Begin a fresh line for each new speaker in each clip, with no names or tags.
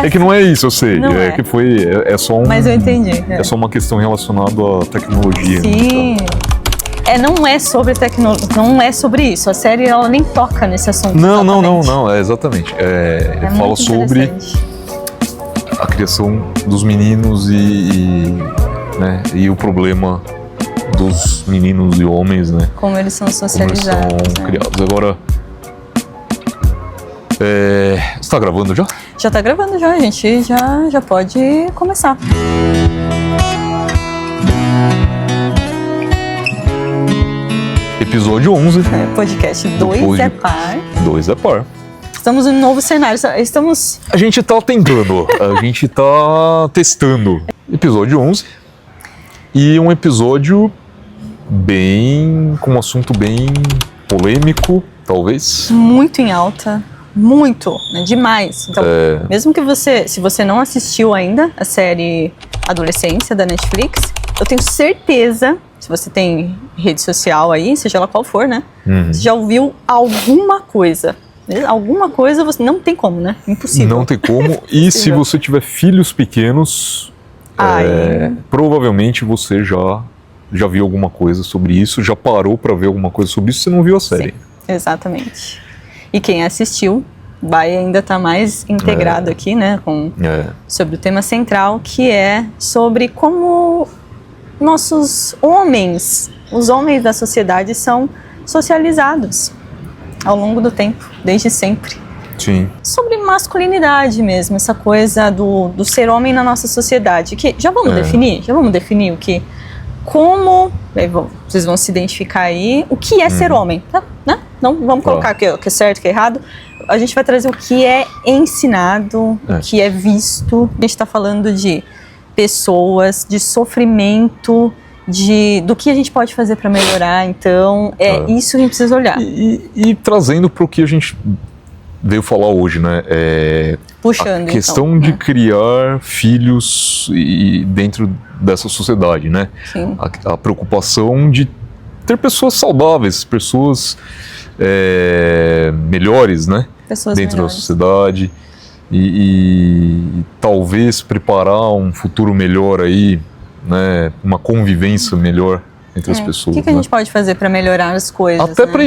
É que não é isso, eu sei.
Não
é
é.
que foi. É só um.
Mas eu entendi.
É só uma questão relacionada à tecnologia.
Sim.
Né?
Não é sobre tecnologia, não é sobre isso. A série ela nem toca nesse assunto.
Não, exatamente. Ele fala
muito
sobre
interessante.
a criação dos meninos né, e o problema dos meninos e homens, né?
Como eles são
Como eles
socializados.
são criados. Agora, você tá gravando já?
Já tá gravando já, a gente já pode começar.
Episódio 11.
Podcast 2 é par.
2 é par.
Estamos em um novo cenário.
A gente tá tentando, a gente tá testando. Episódio 11. E um episódio com um assunto bem polêmico, talvez.
Muito em alta. Muito, né? Demais. Então, mesmo que se você não assistiu ainda a série Adolescência da Netflix, eu tenho certeza, se você tem rede social aí, seja ela qual for, né? Você já ouviu alguma coisa. Alguma coisa você não tem como, né? Impossível.
Não tem como. E se você tiver filhos pequenos, provavelmente você já viu alguma coisa sobre isso, já parou para ver alguma coisa sobre isso, você não viu a série.
Sim, exatamente. E quem assistiu vai ainda estar mais integrado aqui, né? Sobre o tema central, que é sobre como nossos homens, os homens da sociedade são socializados ao longo do tempo, desde sempre.
Sim.
Sobre masculinidade mesmo, essa coisa do ser homem na nossa sociedade, que já vamos definir o que, como, vocês vão se identificar aí, o que é ser homem, tá? Né? Não vamos colocar o que é certo, o que é errado, a gente vai trazer o que é ensinado, o que é visto. A gente está falando de pessoas, de sofrimento, do que a gente pode fazer para melhorar. Então, isso que a gente precisa olhar.
E trazendo para o que a gente veio falar hoje, né?
Puxando,
a questão de criar filhos dentro dessa sociedade, né?
Sim.
A preocupação de ter pessoas saudáveis, pessoas melhores, né?
Pessoas
dentro
melhores.
da sociedade e talvez preparar um futuro melhor aí, né? Uma convivência melhor entre as pessoas.
O que a gente pode fazer para melhorar as coisas?
Até para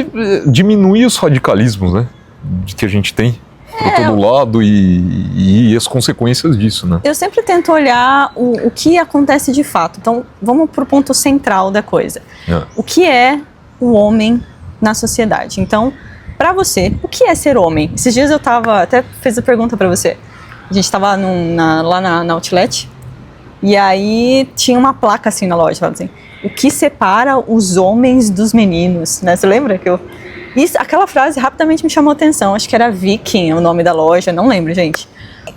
diminuir os radicalismos, né? Que a gente tem por todo lado e as consequências disso, né?
Eu sempre tento olhar o que acontece de fato. Então, vamos para o ponto central da coisa. O que é o homem na sociedade? Então, para você, o que é ser homem? Esses dias eu até fiz a pergunta para você. A gente estava lá na Outlet e aí tinha uma placa assim na loja, falando assim, o que separa os homens dos meninos, né? Você lembra que aquela frase rapidamente me chamou a atenção, acho que era Viking o nome da loja, não lembro, gente.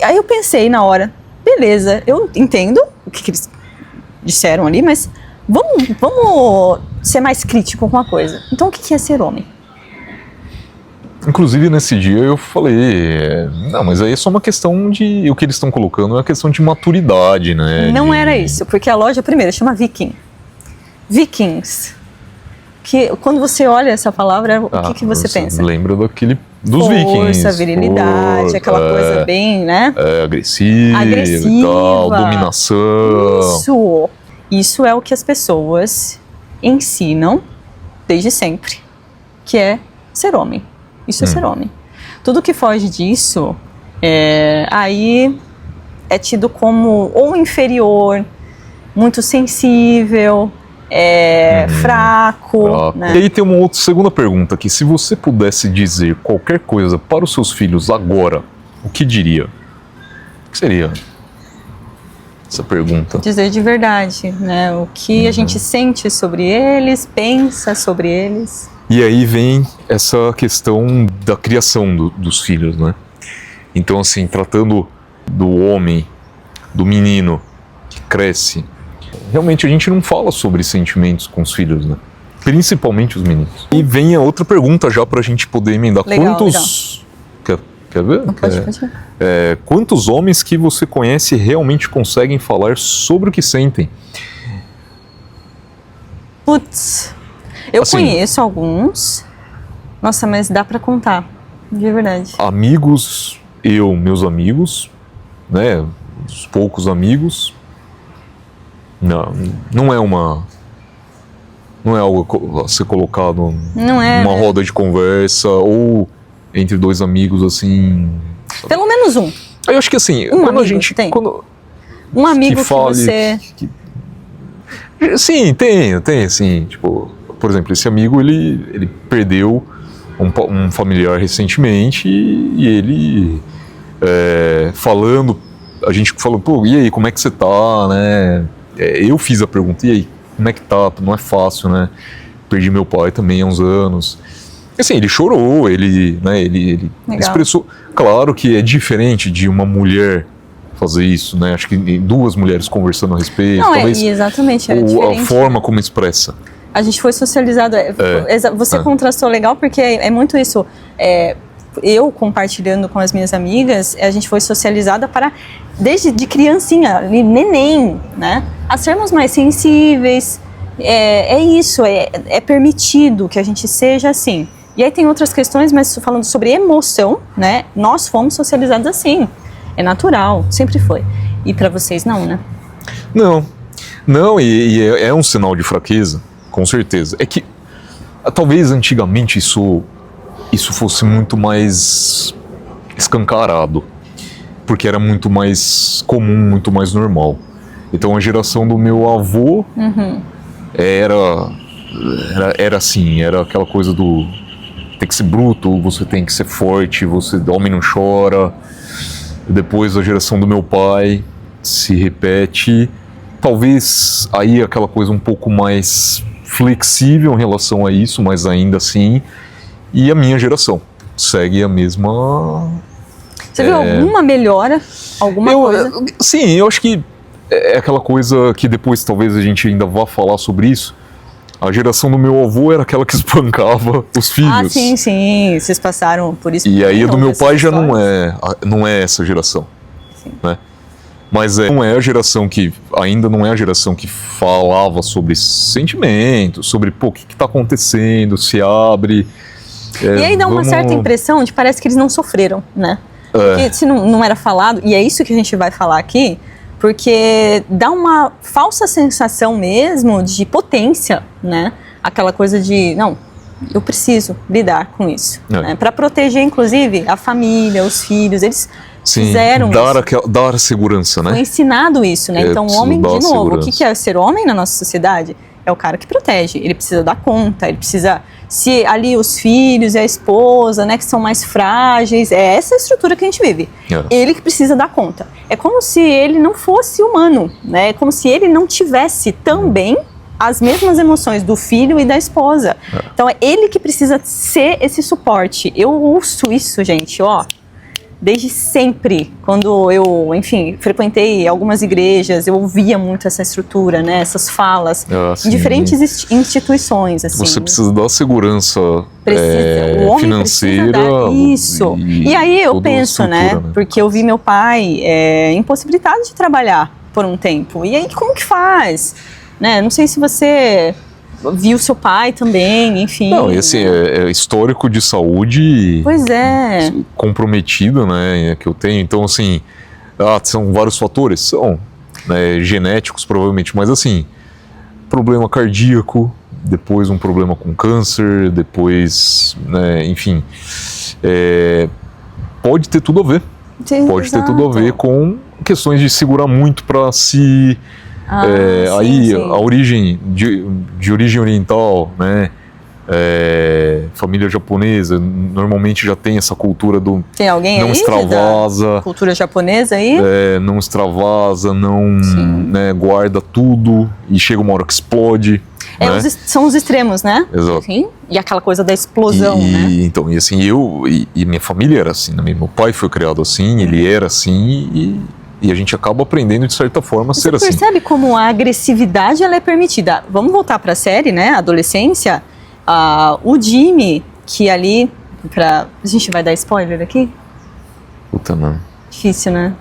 Aí eu pensei na hora, beleza, eu entendo o que eles disseram ali, mas vamos ser mais crítico com uma coisa. Então o que é ser homem?
Inclusive nesse dia eu falei, não, mas aí é só uma questão de, o que eles estão colocando é uma questão de maturidade, né?
Não era isso, porque a loja primeiro chama Viking. Vikings. Que quando você olha essa palavra, o que você pensa?
Lembra dos
força,
vikings.
Força, virilidade, aquela coisa bem, né?
Agressiva. E tal, dominação.
Isso é o que as pessoas ensinam desde sempre, que é ser homem. Isso é ser homem. Tudo que foge disso, aí é tido como ou inferior, muito sensível, fraco. Né?
E aí tem uma segunda pergunta aqui. Se você pudesse dizer qualquer coisa para os seus filhos agora, o que diria? O que seria essa pergunta?
Dizer de verdade, né? O que a gente sente sobre eles, pensa sobre eles.
E aí vem essa questão da criação dos filhos, né? Então, assim, tratando do homem, do menino que cresce, realmente a gente não fala sobre sentimentos com os filhos, né? Principalmente os meninos. E vem a outra pergunta já pra gente poder emendar.
Legal.
Quer ver?
Pode.
Quantos homens que você conhece realmente conseguem falar sobre o que sentem?
Putz, eu conheço alguns. Nossa, mas dá pra contar, de verdade.
Meus amigos, né, os poucos amigos, não é algo a ser colocado numa roda de conversa ou entre dois amigos, assim.
Pelo menos um.
Eu acho que assim, quando a gente...
Um amigo que você...
Sim, tem, assim, tipo, por exemplo, esse amigo, ele perdeu um familiar recentemente e ele a gente falou, pô, e aí, como é que você tá, né? Eu fiz a pergunta, e aí, como é que tá? Não é fácil, né? Perdi meu pai também há uns anos. Assim, ele chorou, ele expressou. Claro que é diferente de uma mulher fazer isso, né? Acho que duas mulheres conversando a respeito.
Não,
talvez
exatamente,
a forma como expressa.
A gente foi socializado. Você contrastou legal, porque é muito isso. Eu compartilhando com as minhas amigas, a gente foi socializada para, desde de criancinha, neném, né? A sermos mais sensíveis. Isso, é permitido que a gente seja assim. E aí tem outras questões, mas falando sobre emoção, né? Nós fomos socializados assim. É natural, sempre foi. E para vocês não, né?
Não, e é um sinal de fraqueza, com certeza. É que talvez antigamente isso fosse muito mais escancarado, porque era muito mais comum, muito mais normal. Então a geração do meu avô era assim, era aquela coisa do tem que ser bruto, você tem que ser forte, homem não chora. Depois a geração do meu pai se repete, talvez aí aquela coisa um pouco mais flexível em relação a isso, mas ainda assim, e a minha geração segue a mesma...
Você viu alguma melhora? Alguma coisa?
Sim, eu acho que é aquela coisa que depois talvez a gente ainda vá falar sobre isso. A geração do meu avô era aquela que espancava os filhos.
Ah, sim, vocês passaram por isso.
E aí a do meu pai já não é essa geração, né? Mas não é a geração que, ainda não é a geração que falava sobre sentimentos, sobre, pô, o que está acontecendo, se abre.
E aí dá uma certa impressão de parece que eles não sofreram, né? Porque se não era falado, e é isso que a gente vai falar aqui, porque dá uma falsa sensação mesmo de potência, né? Aquela coisa de, não, eu preciso lidar com isso. Né? Para proteger, inclusive, a família, os filhos, eles fizeram isso.
Dar segurança, né?
Foi ensinado isso, né? Então o homem, de novo, segurança. O que é ser homem na nossa sociedade? É o cara que protege, ele precisa dar conta, ele precisa... Se ali os filhos e a esposa, né, que são mais frágeis, é essa a estrutura que a gente vive. Ele que precisa dar conta. É como se ele não fosse humano, né? É como se ele não tivesse também as mesmas emoções do filho e da esposa. Então é ele que precisa ser esse suporte. Eu ouço isso, gente, desde sempre, quando eu, enfim, frequentei algumas igrejas, eu ouvia muito essa estrutura, né, essas falas, em diferentes instituições, assim.
Você precisa dar segurança
o homem
financeira.
Isso. E aí eu penso, né, porque eu vi meu pai impossibilitado de trabalhar por um tempo. E aí como que faz? Né? Não sei se você viu seu pai também, enfim.
Não, esse é histórico de saúde.
Pois é.
Comprometido, né, que eu tenho. Então, assim, são vários fatores, são, né, genéticos provavelmente, mas assim, problema cardíaco, depois um problema com câncer, depois, né, enfim, pode ter tudo a ver.
Sim,
pode ter tudo a ver com questões de segurar muito para si. Sim. A origem de origem oriental, né? Família japonesa normalmente já tem essa cultura do
tem alguém
não
aí
extravasa,
cultura japonesa aí?
Não extravasa, não, né, guarda tudo e chega uma hora que explode. Né?
São os extremos, né?
Exato.
Sim. E aquela coisa da explosão, né?
Então, e assim, e minha família era assim, né? Meu pai foi criado assim, ele era assim e a gente acaba aprendendo, de certa forma, a ser assim.
Você percebe como a agressividade ela é permitida? Vamos voltar para a série, né? Adolescência. O Jimmy, que ali... A gente vai dar spoiler aqui?
Puta, não.
Difícil, né?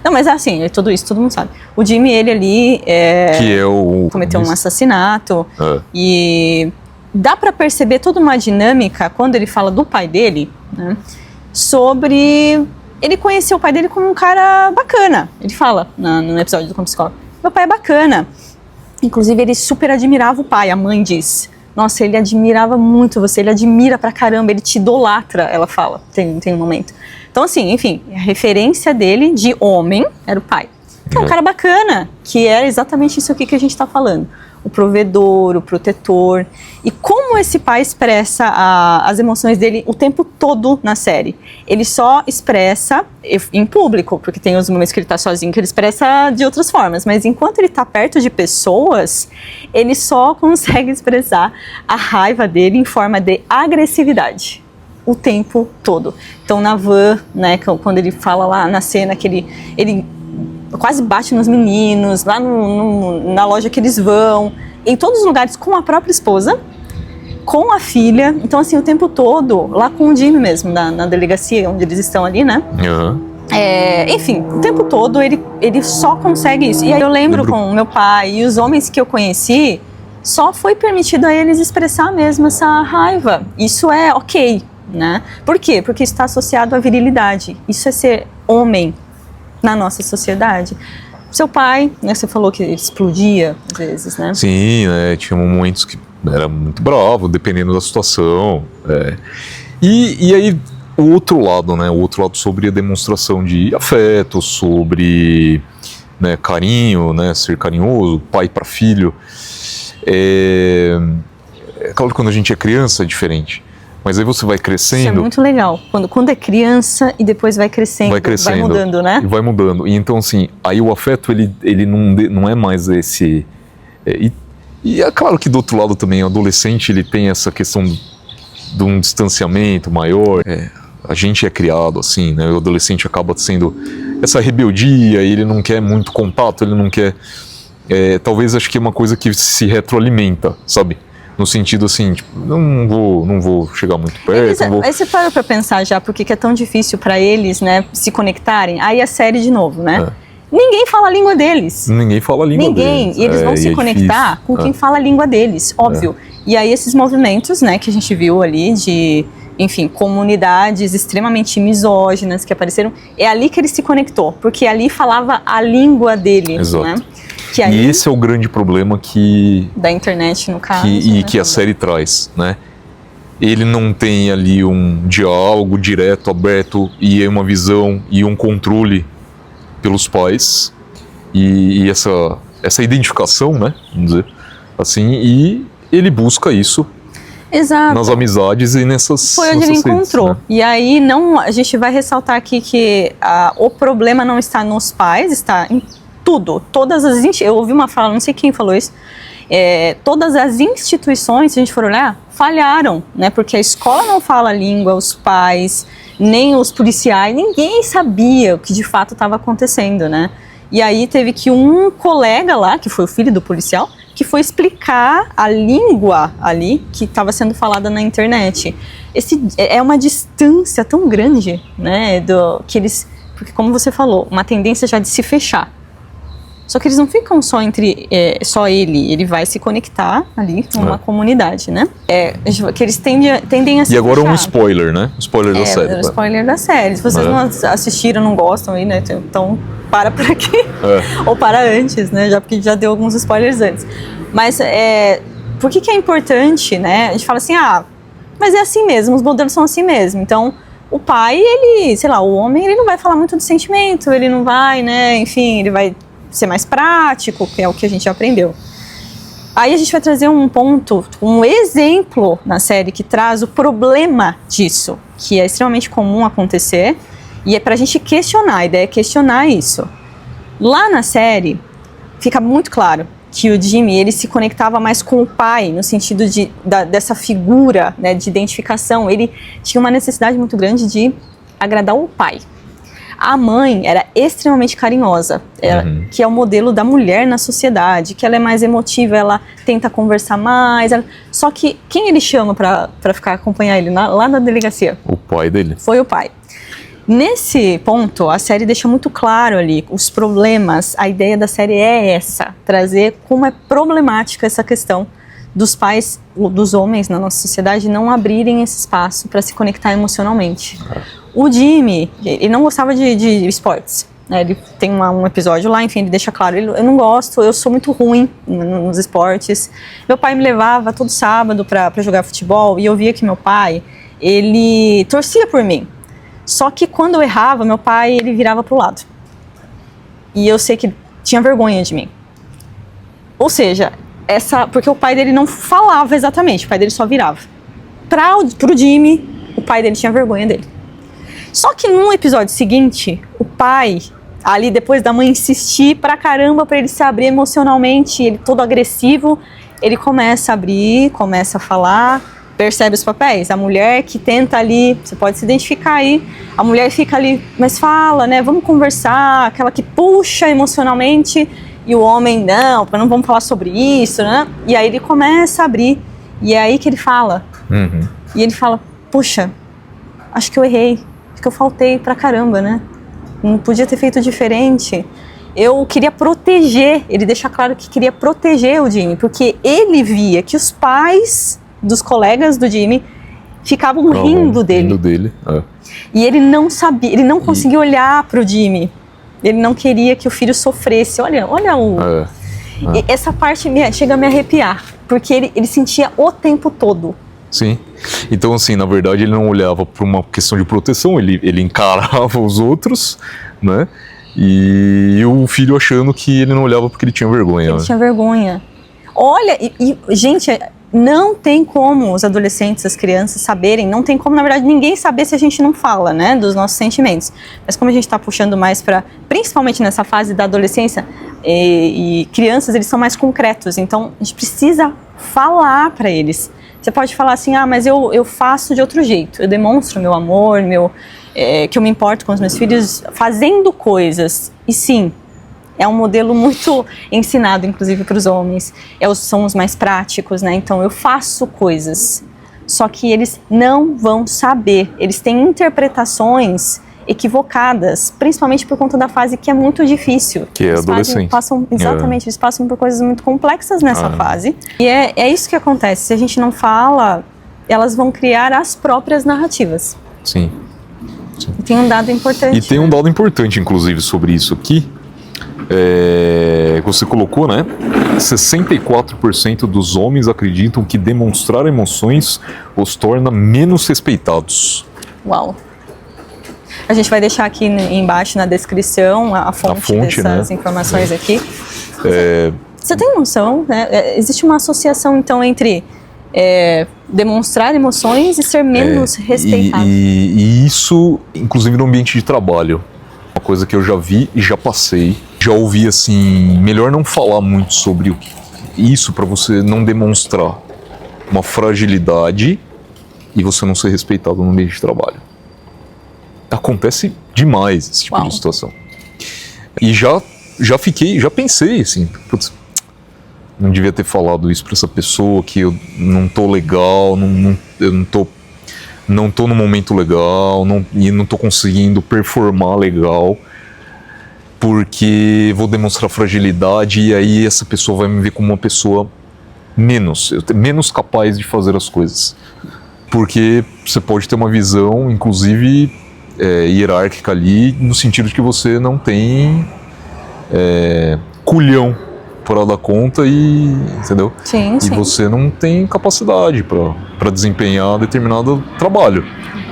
Não, mas assim, tudo isso todo mundo sabe. O Jimmy, ele ali...
que é o...
cometeu um assassinato. E dá para perceber toda uma dinâmica, quando ele fala do pai dele, né? Sobre... ele conheceu o pai dele como um cara bacana. Ele fala no episódio do Como Psicólogo, meu pai é bacana. Inclusive, ele super admirava o pai, a mãe diz. Nossa, ele admirava muito você, ele admira pra caramba, ele te idolatra, ela fala, tem um momento. Então, assim, enfim, a referência dele de homem era o pai. Que é um cara bacana, que é exatamente isso aqui que a gente tá falando. O provedor, o protetor. E como esse pai expressa as emoções dele o tempo todo na série. Ele só expressa em público, porque tem os momentos que ele tá sozinho, que ele expressa de outras formas. Mas enquanto ele tá perto de pessoas, ele só consegue expressar a raiva dele em forma de agressividade. O tempo todo. Então na van, né, quando ele fala lá na cena que ele quase bate nos meninos, lá na loja que eles vão, em todos os lugares com a própria esposa, com a filha. Então, assim, o tempo todo, lá com o Jimmy mesmo, na delegacia onde eles estão ali, né? Enfim, o tempo todo ele só consegue isso. E aí eu lembro com o meu pai e os homens que eu conheci, só foi permitido a eles expressar mesmo essa raiva. Isso é ok, né? Por quê? Porque está associado à virilidade. Isso é ser homem na nossa sociedade. Seu pai, né, você falou que ele explodia às vezes, né?
Sim, né, tinha momentos que era muito bravo, dependendo da situação. E aí, o outro lado, né, o outro lado sobre a demonstração de afeto, sobre, né, carinho, né, ser carinhoso, pai para filho. É claro que quando a gente é criança é diferente. Mas aí você vai crescendo... Isso é
muito legal. Quando é criança e depois vai crescendo, vai mudando, né?
E vai mudando. E então, assim, aí o afeto, ele não é mais esse... E é claro que do outro lado também, o adolescente, ele tem essa questão de um distanciamento maior. A gente é criado assim, né? O adolescente acaba sendo essa rebeldia, ele não quer muito contato, ele não quer... talvez acho que é uma coisa que se retroalimenta, sabe? No sentido assim, tipo, não vou chegar muito perto.
Aí você parou pra pensar já porque que é tão difícil pra eles, né, se conectarem. Aí a série de novo, né? Ninguém fala a língua deles.
Ninguém fala a língua deles.
E eles vão se conectar com quem fala a língua deles, óbvio. E aí esses movimentos, né, que a gente viu ali de, enfim, comunidades extremamente misóginas que apareceram, é ali que ele se conectou, porque ali falava a língua dele,
exato,
né?
E esse é o grande problema
da internet, no caso.
Que a série traz, né? Ele não tem ali um diálogo direto, aberto, e uma visão e um controle pelos pais. E essa identificação, né? Vamos dizer assim, e ele busca isso.
Exato.
Nas amizades e nessas...
Foi onde ele encontrou. Né? E aí, a gente vai ressaltar aqui que o problema não está nos pais, está em tudo, eu ouvi uma fala, não sei quem falou isso, todas as instituições, se a gente for olhar, falharam, né? Porque a escola não fala a língua, os pais, nem os policiais, ninguém sabia o que de fato estava acontecendo, né? E aí teve que um colega lá, que foi o filho do policial, que foi explicar a língua ali que estava sendo falada na internet. É uma distância tão grande, né? Porque como você falou, uma tendência já de se fechar. Só que eles não ficam só só ele vai se conectar ali com uma comunidade, né? Que eles tendem a se
E agora
fechar.
Um spoiler, né? Spoiler da série.
Spoiler da série. Se vocês não assistiram, não gostam aí, né? Então para por aqui. Ou para antes, né? Porque já deu alguns spoilers antes. Mas por que é importante, né? A gente fala assim, mas é assim mesmo, os modelos são assim mesmo. Então, o pai, o homem, ele não vai falar muito de sentimento, ele não vai, né? Enfim, ele vai ser mais prático, que é o que a gente aprendeu. Aí a gente vai trazer um ponto, um exemplo na série que traz o problema disso, que é extremamente comum acontecer, e é pra gente questionar, a ideia é questionar isso. Lá na série, fica muito claro que o Jimmy, ele se conectava mais com o pai, no sentido dessa figura, né, de identificação. Ele tinha uma necessidade muito grande de agradar o pai. A mãe era extremamente carinhosa, que é o modelo da mulher na sociedade, que ela é mais emotiva, ela tenta conversar mais. Só que quem ele chama pra acompanhar ele lá na delegacia?
O pai dele.
Foi o pai. Nesse ponto, a série deixa muito claro ali os problemas. A ideia da série é essa, trazer como é problemática essa questão dos pais, dos homens na nossa sociedade não abrirem esse espaço para se conectar emocionalmente. O Jimmy, ele não gostava de esportes. Ele tem um episódio lá, enfim, ele deixa claro, eu não gosto, eu sou muito ruim nos esportes. Meu pai me levava todo sábado para jogar futebol e eu via que meu pai, ele torcia por mim. Só que quando eu errava, meu pai, ele virava pro lado. E eu sei que ele tinha vergonha de mim. Ou seja, porque o pai dele não falava exatamente, o pai dele só virava. Pro Jimmy, o pai dele tinha vergonha dele. Só que num episódio seguinte, o pai, ali depois da mãe insistir pra caramba pra ele se abrir emocionalmente, ele todo agressivo, ele começa a abrir, começa a falar, percebe os papéis. A mulher que tenta ali, você pode se identificar aí, a mulher fica ali, mas fala, né, vamos conversar, aquela que puxa emocionalmente, e o homem, não vamos falar sobre isso, né? E aí ele começa a abrir, e é aí que ele fala. E ele fala, puxa, acho que eu errei. Que eu faltei pra caramba, né? Não podia ter feito diferente. Eu queria proteger, ele deixa claro que queria proteger o Jimmy, porque ele via que os pais dos colegas do Jimmy ficavam rindo dele. E ele não sabia, ele não conseguia olhar pro Jimmy. Ele não queria que o filho sofresse. Olha E essa parte chega a me arrepiar, porque ele sentia o tempo todo.
Sim. Então, assim, na verdade, ele não olhava por uma questão de proteção, ele encarava os outros, né? E o filho achando que ele não olhava porque ele tinha vergonha.
Ele tinha vergonha. Olha, gente, não tem como os adolescentes, as crianças saberem, não tem como, na verdade, ninguém saber se a gente não fala, né, dos nossos sentimentos. Mas como a gente está puxando mais para, principalmente nessa fase da adolescência, e crianças, eles são mais concretos, então a gente precisa falar para eles. Você pode falar assim, mas eu faço de outro jeito, eu demonstro meu amor, que eu me importo com os meus filhos fazendo coisas. E sim, é um modelo muito ensinado, inclusive, para os homens. São os mais práticos, né? Então, eu faço coisas, só que eles não vão saber. Eles têm interpretações equivocadas, principalmente por conta da fase que é muito difícil.
Que é adolescente.
Exatamente, eles passam por coisas muito complexas nessa fase. E é isso que acontece. Se a gente não fala, elas vão criar as próprias narrativas.
Sim.
E tem um dado importante.
E tem um dado importante, inclusive, sobre isso aqui. Você colocou, né? 64% dos homens acreditam que demonstrar emoções os torna menos respeitados. Uau!
A gente vai deixar aqui embaixo na descrição a fonte dessas informações aqui. Você tem noção, né? Existe uma associação, então, entre demonstrar emoções e ser menos respeitado.
E isso, inclusive, no ambiente de trabalho. Uma coisa que eu já vi e já passei. Já ouvi, assim, melhor não falar muito sobre isso para você não demonstrar uma fragilidade e você não ser respeitado no ambiente de trabalho. Acontece demais esse tipo de situação. E já pensei assim, putz, não devia ter falado isso pra essa pessoa, que eu não tô legal, eu não tô no momento legal, e não tô conseguindo performar legal, porque vou demonstrar fragilidade e aí essa pessoa vai me ver como uma pessoa menos capaz de fazer as coisas. Porque você pode ter uma visão, inclusive, hierárquica ali, no sentido de que você não tem culhão para dar conta entendeu?
Sim.
E você não tem capacidade para desempenhar determinado trabalho.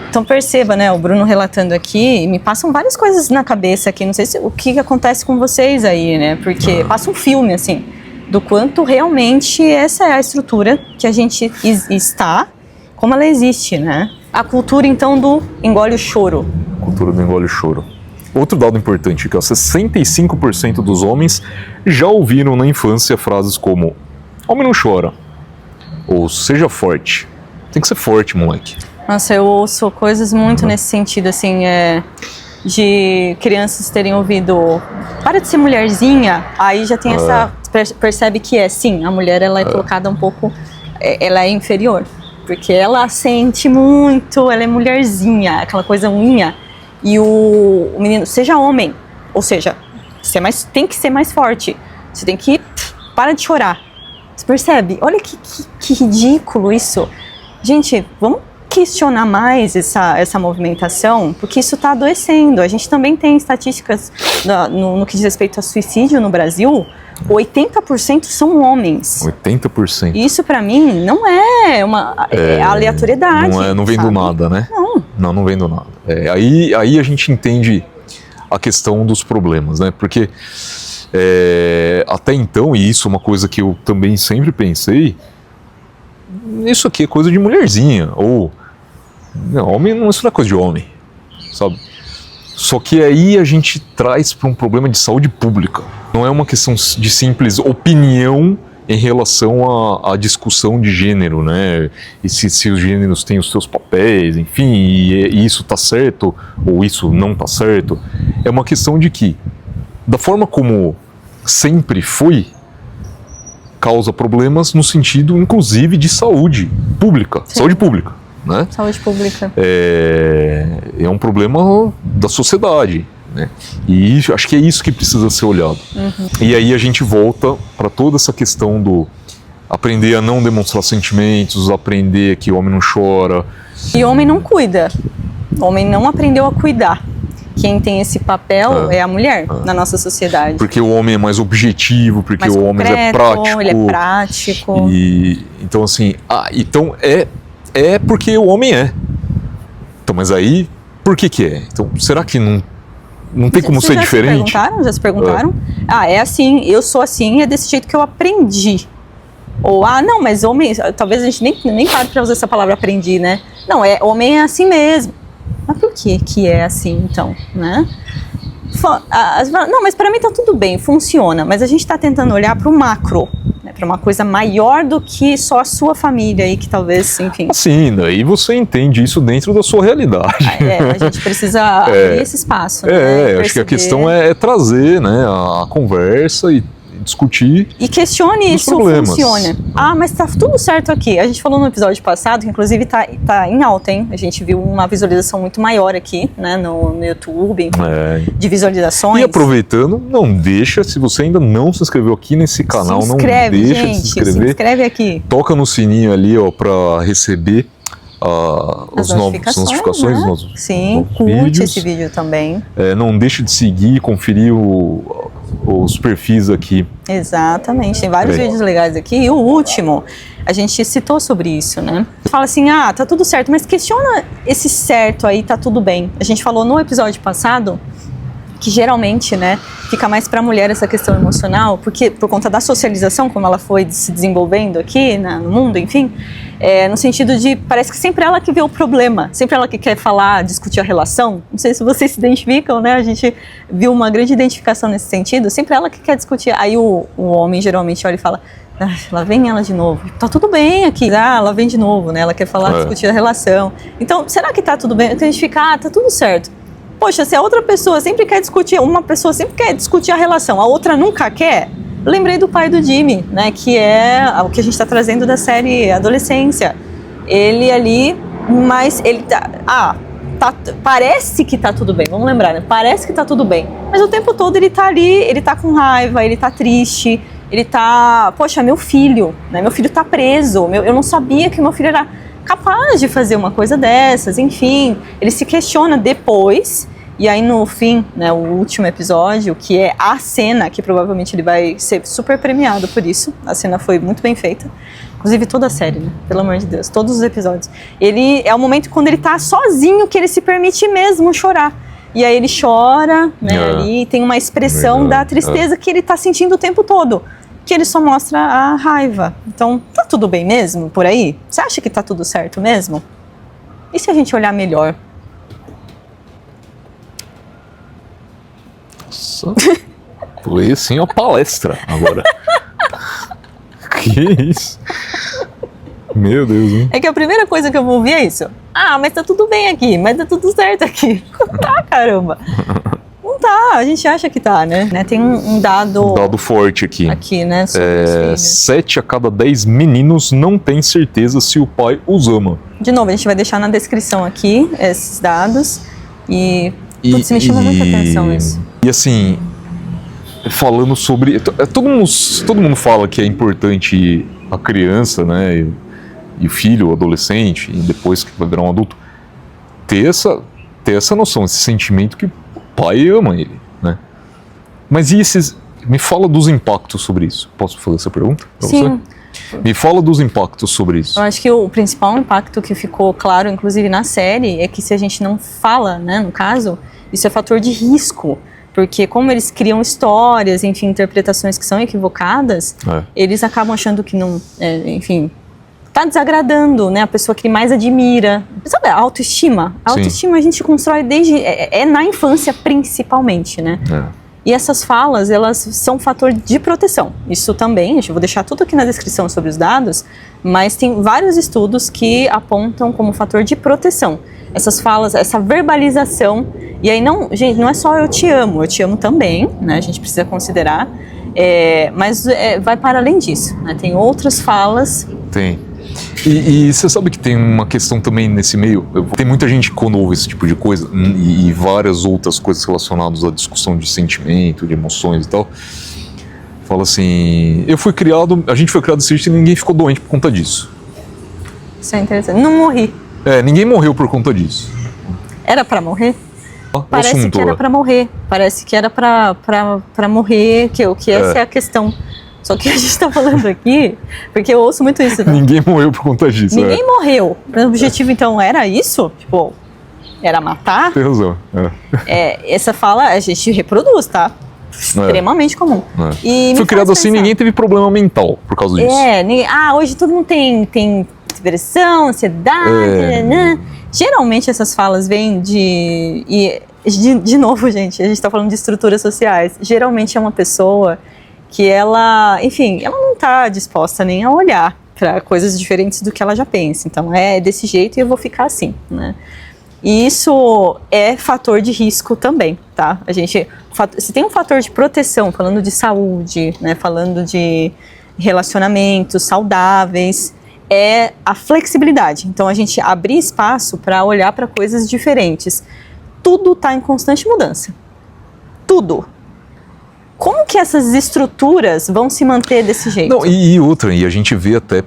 Então perceba, né, o Bruno relatando aqui, me passam várias coisas na cabeça aqui, não sei o que acontece com vocês aí, né, porque passa um filme, assim, do quanto realmente essa é a estrutura que a gente está, como ela existe, né. A cultura, então, do engole o choro.
Cultura do engole o choro. Outro dado importante, que 65% dos homens já ouviram na infância frases como "homem não chora", ou "seja forte". Tem que ser forte, moleque.
Nossa, eu ouço coisas muito nesse sentido, assim, de crianças terem ouvido "para de ser mulherzinha", aí já tem essa... percebe que sim, a mulher, ela é colocada um pouco... ela é inferior, porque ela sente muito, ela é mulherzinha, aquela coisa unha, e o menino, seja homem, ou seja, tem que ser mais forte, você tem que... para de chorar. Você percebe? Olha que ridículo isso. Gente, vamos questionar mais essa movimentação, porque isso está adoecendo. A gente também tem estatísticas no que diz respeito a suicídio no Brasil, 80% são homens.
80%.
Isso para mim não é uma aleatoriedade.
Não vem do nada, né? Não vem do nada. Aí a gente entende a questão dos problemas, né? Porque até então, e isso é uma coisa que eu também sempre pensei, isso aqui é coisa de mulherzinha, ou homem, isso não é coisa de homem, sabe? Só que aí a gente traz para um problema de saúde pública. Não é uma questão de simples opinião em relação à discussão de gênero, né? E se os gêneros têm os seus papéis, enfim, e isso está certo ou isso não está certo. É uma questão de que, da forma como sempre foi, causa problemas no sentido, inclusive, de saúde pública.
Sim.
Saúde pública, né?
Saúde pública.
É um problema da sociedade, né? E acho que é isso que precisa ser olhado. E aí a gente volta para toda essa questão do aprender a não demonstrar sentimentos, aprender que o homem não chora.
E o homem não cuida. O homem não aprendeu a cuidar. Quem tem esse papel é a mulher na nossa sociedade.
Porque o homem é mais objetivo, porque
mais
o homem é prático.
Ele é prático.
E, então, assim, então é porque o homem é. Então, mas aí, por que é? Então, será que não tem como ser diferente?
Já se perguntaram? É assim, eu sou assim, é desse jeito que eu aprendi. Ou, não, mas homem, talvez a gente nem pare para usar essa palavra aprendi, né? Não, homem é assim mesmo. Mas por que é assim, então, né? Não, mas para mim tá tudo bem, funciona. Mas a gente está tentando olhar para o macro, né, para uma coisa maior do que só a sua família aí, que talvez, enfim...
Assim, daí você entende isso dentro da sua realidade.
A gente precisa abrir esse espaço. Né,
acho que a questão é trazer, né, a conversa e discutir.
E questione isso funciona. Mas tá tudo certo aqui. A gente falou no episódio passado, que inclusive tá em alta, hein? A gente viu uma visualização muito maior aqui, né, no YouTube, enfim, de visualizações.
E aproveitando, não deixa, se você ainda não se inscreveu aqui nesse canal, não deixa de se inscrever.
Se inscreve aqui.
Toca no sininho ali, ó, para receber as notificações dos nossos
Sim, curte vídeos. Esse vídeo também.
Não deixe de seguir, conferir os perfis aqui.
Exatamente, tem vários vídeos legais aqui. E o último, a gente citou sobre isso, né? Fala assim, tá tudo certo, mas questiona esse certo aí, tá tudo bem. A gente falou no episódio passado que geralmente, né, fica mais para a mulher essa questão emocional, porque por conta da socialização, como ela foi se desenvolvendo aqui no mundo, enfim, no sentido de, parece que sempre ela que vê o problema, sempre ela que quer falar, discutir a relação. Não sei se vocês se identificam, né, a gente viu uma grande identificação nesse sentido, sempre ela que quer discutir. Aí o homem geralmente olha e fala, lá vem ela de novo, tá tudo bem aqui, ela vem de novo, né, ela quer falar, discutir a relação. Então, será que tá tudo bem? Então a gente fica, tá tudo certo. Poxa, se a outra pessoa sempre quer discutir, uma pessoa sempre quer discutir a relação, a outra nunca quer, lembrei do pai do Jimmy, né, que é o que a gente está trazendo da série Adolescência. Ele ali, mas ele parece que tá tudo bem, vamos lembrar, né, parece que tá tudo bem, mas o tempo todo ele tá ali, ele tá com raiva, ele tá triste, ele tá, poxa, meu filho, né, meu filho tá preso, eu não sabia que meu filho era capaz de fazer uma coisa dessas, enfim, ele se questiona depois. E aí no fim, né, o último episódio, que é a cena, que provavelmente ele vai ser super premiado por isso, a cena foi muito bem feita, inclusive toda a série, né, pelo amor de Deus, todos os episódios. Ele é o momento quando ele tá sozinho que ele se permite mesmo chorar. E aí ele chora, né, ali tem uma expressão da tristeza que ele tá sentindo o tempo todo, que ele só mostra a raiva. Então, tá tudo bem mesmo por aí? Você acha que tá tudo certo mesmo? E se a gente olhar melhor?
Nossa, foi assim uma palestra agora. Que isso? Meu Deus, hein?
É que a primeira coisa que eu vou ouvir é isso. Mas tá tudo bem aqui, mas tá tudo certo aqui. Não tá, caramba. Não tá, a gente acha que tá, né? Tem um dado
forte aqui.
Aqui, né?
7 a cada 10 meninos não tem certeza se o pai os ama.
De novo, a gente vai deixar na descrição aqui esses dados. Putz, me chama muita atenção isso.
E assim, falando sobre... Todo mundo fala que é importante a criança, né? o filho, o adolescente, e depois que vai virar um adulto, ter essa noção, esse sentimento que o pai ama ele, né? Mas e esses... Me fala dos impactos sobre isso. Posso fazer essa pergunta pra
Sim.
você? Me fala dos impactos sobre isso.
Eu acho que o principal impacto que ficou claro, inclusive na série, é que se a gente não fala, né, no caso, isso é fator de risco. Porque como eles criam histórias, enfim, interpretações que são equivocadas, eles acabam achando que não, enfim, tá desagradando, né, a pessoa que mais admira. Sabe, a autoestima? A autoestima a gente constrói desde... na infância, principalmente, né? E essas falas, elas são fator de proteção. Isso também, eu vou deixar tudo aqui na descrição sobre os dados, mas tem vários estudos que apontam como fator de proteção. Essas falas, essa verbalização, e aí não, gente, não é só eu te amo também, né? A gente precisa considerar, mas vai para além disso, né? Tem outras falas.
Tem. E você sabe que tem uma questão também nesse meio, tem muita gente quando ouve esse tipo de coisa e várias outras coisas relacionadas à discussão de sentimento, de emoções e tal, fala assim, a gente foi criado desse jeito e ninguém ficou doente por conta disso.
Isso é interessante, não morri.
Ninguém morreu por conta disso.
Era pra morrer? Parece que era pra morrer, parece que era pra morrer, que essa é a questão. Só que a gente tá falando aqui, porque eu ouço muito isso. Né?
Ninguém morreu por conta disso.
Ninguém morreu. O objetivo, então, era isso? Tipo, era matar?
Tem razão.
Essa fala a gente reproduz, tá? Extremamente comum. E
foi criado assim, ninguém teve problema mental por causa disso.
Hoje todo mundo tem depressão, ansiedade, né? Geralmente essas falas vêm de novo, gente, a gente tá falando de estruturas sociais. Geralmente é uma pessoa que ela, enfim, ela não está disposta nem a olhar para coisas diferentes do que ela já pensa. Então, é desse jeito e eu vou ficar assim, né? E isso é fator de risco também, tá? Se tem um fator de proteção, falando de saúde, né, falando de relacionamentos saudáveis, é a flexibilidade. Então, a gente abrir espaço para olhar para coisas diferentes. Tudo está em constante mudança. Tudo. Como que essas estruturas vão se manter desse jeito?
Não, e a gente vê até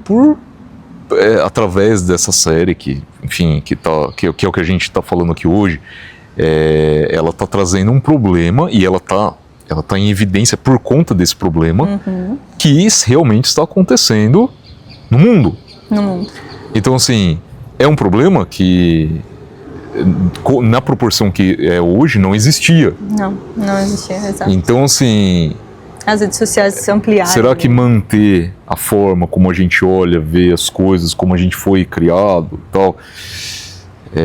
através dessa série que, enfim, que é o que a gente está falando aqui hoje, ela está trazendo um problema e ela tá em evidência por conta desse problema que realmente está acontecendo no mundo. Então, assim, é um problema que na proporção que é hoje, não existia.
Não existia, exato.
Então, assim...
As redes sociais se ampliaram.
Será que manter a forma como a gente olha, vê as coisas, como a gente foi criado e tal,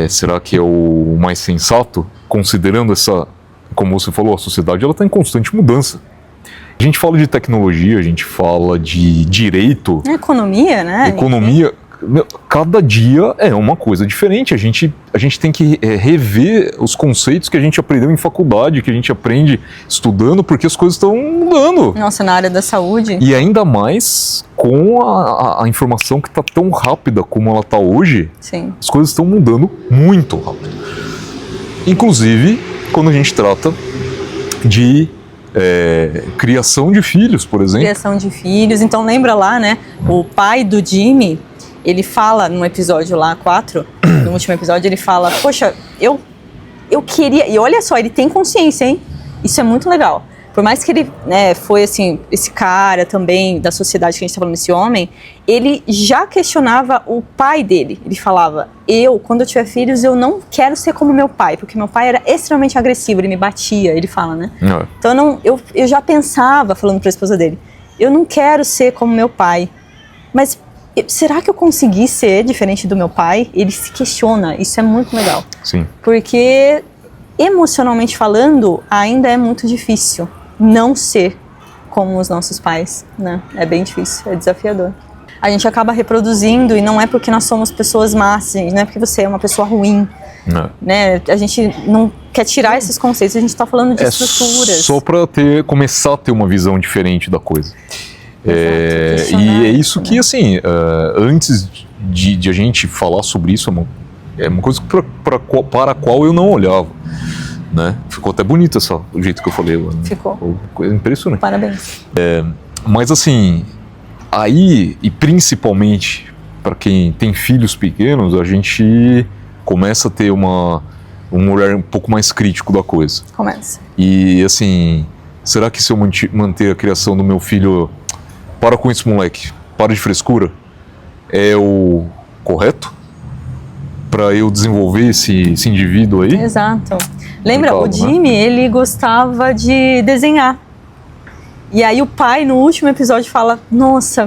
será que é o mais sensato? Considerando como você falou, a sociedade ela está em constante mudança. A gente fala de tecnologia, a gente fala de direito.
Economia, né?
Economia... Cada dia é uma coisa diferente. A gente tem que rever os conceitos que a gente aprendeu em faculdade, que a gente aprende estudando, porque as coisas estão mudando.
Nossa, na área da saúde.
E ainda mais com a informação que está tão rápida como ela está hoje.
Sim.
As coisas estão mudando muito rápido. Inclusive, quando a gente trata de criação de filhos, por exemplo.
Criação de filhos. Então lembra lá, né? O pai do Jimmy... Ele fala no episódio lá, 4, no último episódio, ele fala, poxa, eu queria... E olha só, ele tem consciência, hein? Isso é muito legal. Por mais que ele foi, assim, esse cara também da sociedade que a gente tá falando, esse homem, ele já questionava o pai dele. Ele falava, quando eu tiver filhos, eu não quero ser como meu pai, porque meu pai era extremamente agressivo, ele me batia, ele fala, né? Então eu já pensava, falando pra esposa dele, eu não quero ser como meu pai, mas... Será que eu consegui ser diferente do meu pai? Ele se questiona, isso é muito legal.
Sim.
Porque, emocionalmente falando, ainda é muito difícil não ser como os nossos pais, né? É bem difícil, é desafiador. A gente acaba reproduzindo e não é porque nós somos pessoas más, não é porque você é uma pessoa ruim. Não. Né? A gente não quer tirar esses conceitos, a gente está falando de estruturas.
Só para começar a ter uma visão diferente da coisa. E é isso que, assim, antes de a gente falar sobre isso, é uma coisa para a qual eu não olhava, né? Ficou até bonito o jeito que eu falei.
Ficou.
Coisa impressionante.
Parabéns.
Mas, assim, aí, e principalmente para quem tem filhos pequenos, a gente começa a ter um olhar um pouco mais crítico da coisa.
Começa.
E assim, será que se eu manter a criação do meu filho, para com isso, moleque, para de frescura, é o correto para eu desenvolver esse indivíduo aí?
Exato. Lembra,
Calma,
o Jimmy, ele gostava de desenhar. E aí o pai, no último episódio, fala, nossa,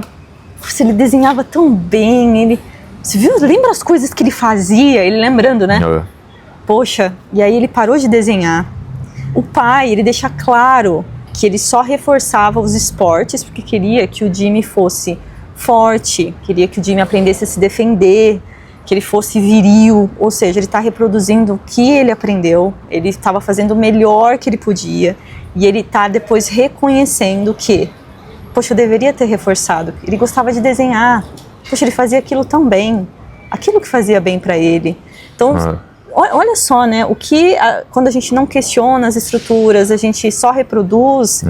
ele desenhava tão bem, você viu? Lembra as coisas que ele fazia? Ele lembrando, né?
É.
Poxa, e aí ele parou de desenhar. O pai, ele deixa claro que ele só reforçava os esportes porque queria que o Jimmy fosse forte, queria que o Jimmy aprendesse a se defender, que ele fosse viril, ou seja, ele está reproduzindo o que ele aprendeu, ele estava fazendo o melhor que ele podia, e ele está depois reconhecendo que, poxa, eu deveria ter reforçado, ele gostava de desenhar, poxa, ele fazia aquilo tão bem, aquilo que fazia bem para ele. Então, olha só, né, quando a gente não questiona as estruturas, a gente só reproduz,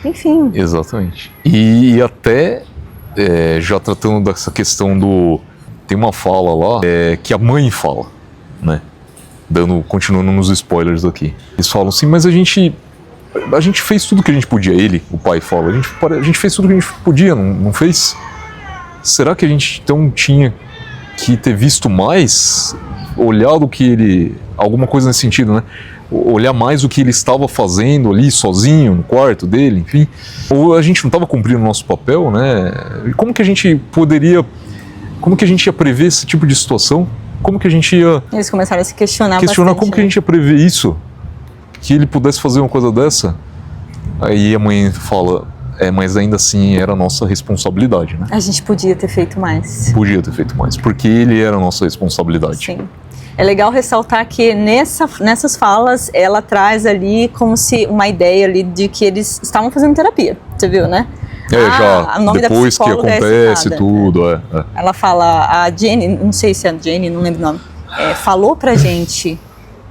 enfim.
Exatamente. E até, já tratando dessa questão tem uma fala lá que a mãe fala, né? Continuando nos spoilers aqui. Eles falam assim, mas a gente fez tudo que a gente podia. O pai fala, a gente fez tudo que a gente podia, não fez? Será que a gente então tinha que ter visto mais, olhado alguma coisa nesse sentido, né? Olhar mais o que ele estava fazendo ali sozinho no quarto dele, enfim. Ou a gente não estava cumprindo o nosso papel, né? E como que a gente ia prever esse tipo de situação? Como que a gente ia...
Eles começaram a se questionar bastante,
como que a gente ia prever isso? Que ele pudesse fazer uma coisa dessa? Aí a mãe fala, mas ainda assim era a nossa responsabilidade, né?
A gente podia ter feito mais.
Podia ter feito mais, porque ele era a nossa responsabilidade.
Sim. É legal ressaltar que nessas falas, ela traz ali como se uma ideia ali de que eles estavam fazendo terapia, você viu, né?
Já
o nome
depois
da
que acontece tudo,
Ela fala, a Jenny, não sei se é a Jenny, não lembro o nome, falou pra gente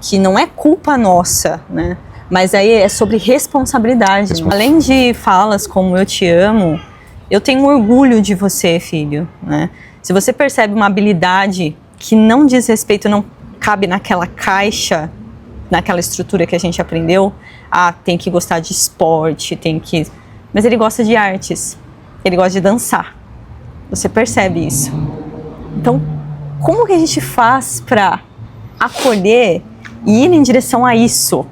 que não é culpa nossa, né? Mas aí é sobre responsabilidade. Além de falas como eu te amo, eu tenho orgulho de você, filho, né? Se você percebe uma habilidade que não diz respeito, não cabe naquela caixa, naquela estrutura que a gente aprendeu, tem que gostar de esporte, mas ele gosta de artes, ele gosta de dançar. Você percebe isso. Então, como que a gente faz para acolher e ir em direção a isso?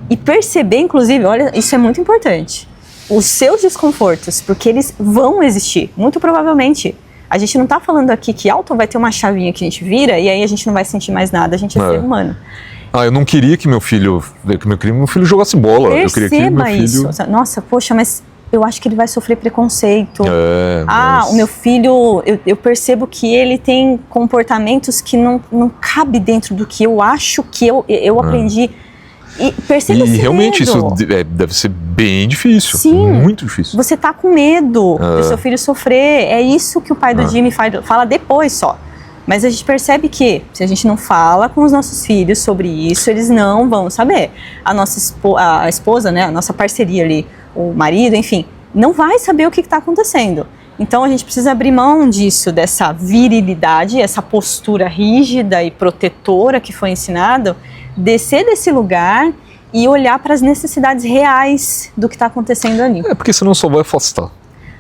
E perceber, inclusive, olha, isso é muito importante, os seus desconfortos, porque eles vão existir, muito provavelmente. A gente não está falando aqui que vai ter uma chavinha que a gente vira e aí a gente não vai sentir mais nada, a gente é ser humano.
Eu não queria que meu filho jogasse bola.
Perceba
eu queria que meu filho...
isso. Nossa, poxa, mas eu acho que ele vai sofrer preconceito. O meu filho, eu percebo que ele tem comportamentos que não cabe dentro do que eu acho que eu aprendi. E perceba esse
realmente
medo.
Isso deve ser bem difícil.
Sim,
muito difícil.
Você tá com medo do seu filho sofrer. É isso que o pai do Jimmy fala depois só. Mas a gente percebe que se a gente não fala com os nossos filhos sobre isso, eles não vão saber. A esposa, né, a nossa parceria ali, o marido, enfim, não vai saber o que está acontecendo. Então a gente precisa abrir mão disso, dessa virilidade, essa postura rígida e protetora que foi ensinado, descer desse lugar e olhar para as necessidades reais do que está acontecendo ali.
Porque senão só vai afastar.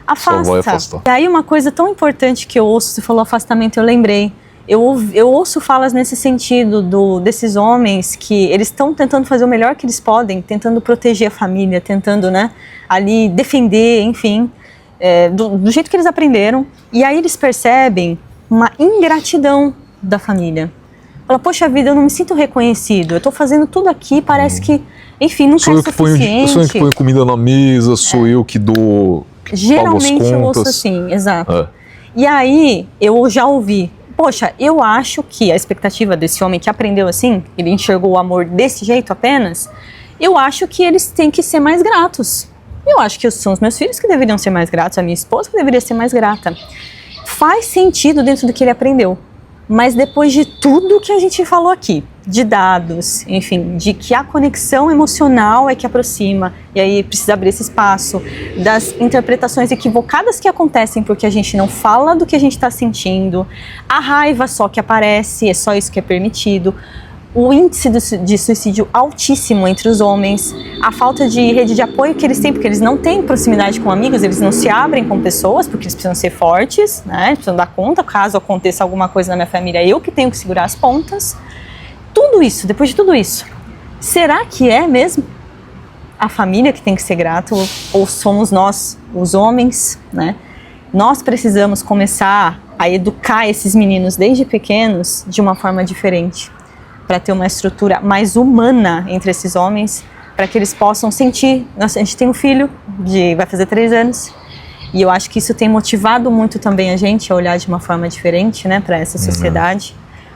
Afasta.
Só vai afastar.
E aí uma coisa tão importante que eu ouço, você falou afastamento, eu lembrei. Eu ouço falas nesse sentido desses homens que eles estão tentando fazer o melhor que eles podem, tentando proteger a família, tentando, né, ali defender, enfim, do jeito que eles aprenderam. E aí eles percebem uma ingratidão da família. Fala, poxa vida, eu não me sinto reconhecido, eu estou fazendo tudo aqui, parece que, enfim, nunca é suficiente.
Sou eu que ponho comida na mesa, sou eu que dou...
Geralmente eu ouço assim, exato. E aí eu já ouvi, poxa, eu acho que a expectativa desse homem que aprendeu assim, ele enxergou o amor desse jeito apenas, eu acho que eles têm que ser mais gratos. Eu acho que são os meus filhos que deveriam ser mais gratos, a minha esposa que deveria ser mais grata. Faz sentido dentro do que ele aprendeu. Mas depois de tudo que a gente falou aqui, de dados, enfim, de que a conexão emocional é que aproxima, e aí precisa abrir esse espaço, das interpretações equivocadas que acontecem porque a gente não fala do que a gente está sentindo, a raiva só que aparece, é só isso que é permitido, o índice de suicídio altíssimo entre os homens, a falta de rede de apoio que eles têm, porque eles não têm proximidade com amigos, eles não se abrem com pessoas, porque eles precisam ser fortes, né? Eles precisam dar conta, caso aconteça alguma coisa na minha família, eu que tenho que segurar as pontas. Tudo isso, depois de tudo isso, será que é mesmo a família que tem que ser grata, ou somos nós, os homens, né? Nós precisamos começar a educar esses meninos desde pequenos de uma forma diferente, para ter uma estrutura mais humana entre esses homens, para que eles possam sentir. Nossa, a gente tem um filho, vai fazer 3 anos, e eu acho que isso tem motivado muito também a gente a olhar de uma forma diferente, né, para essa sociedade.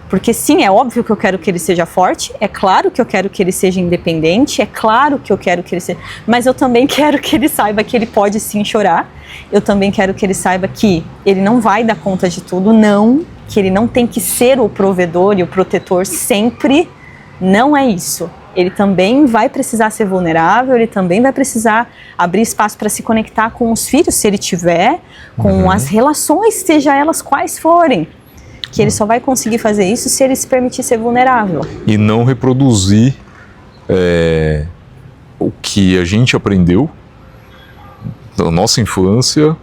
Porque sim, é óbvio que eu quero que ele seja forte, é claro que eu quero que ele seja independente, é claro que eu quero que ele seja... Mas eu também quero que ele saiba que ele pode sim chorar, eu também quero que ele saiba que ele não vai dar conta de tudo, não, que ele não tem que ser o provedor e o protetor sempre, não é isso. Ele também vai precisar ser vulnerável, ele também vai precisar abrir espaço para se conectar com os filhos, se ele tiver, com as relações, seja elas quais forem. Que ele só vai conseguir fazer isso se ele se permitir ser vulnerável.
E não reproduzir o que a gente aprendeu da nossa infância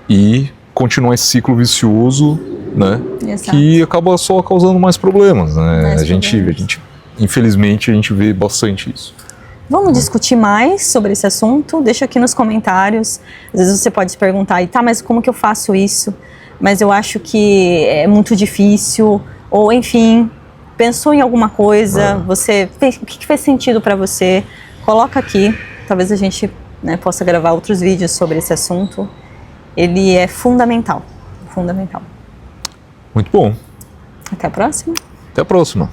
e continuar esse ciclo vicioso, né?
Exato.
Que acaba só causando mais problemas, né? A gente, infelizmente, a gente vê bastante isso.
Vamos discutir mais sobre esse assunto? Deixa aqui nos comentários. Às vezes você pode se perguntar, tá, mas como que eu faço isso? Mas eu acho que é muito difícil, ou enfim, pensou em alguma coisa, o que fez sentido para você? Coloca aqui, talvez a gente, né, possa gravar outros vídeos sobre esse assunto. Ele é fundamental, fundamental.
Muito bom.
Até a próxima.
Até a próxima.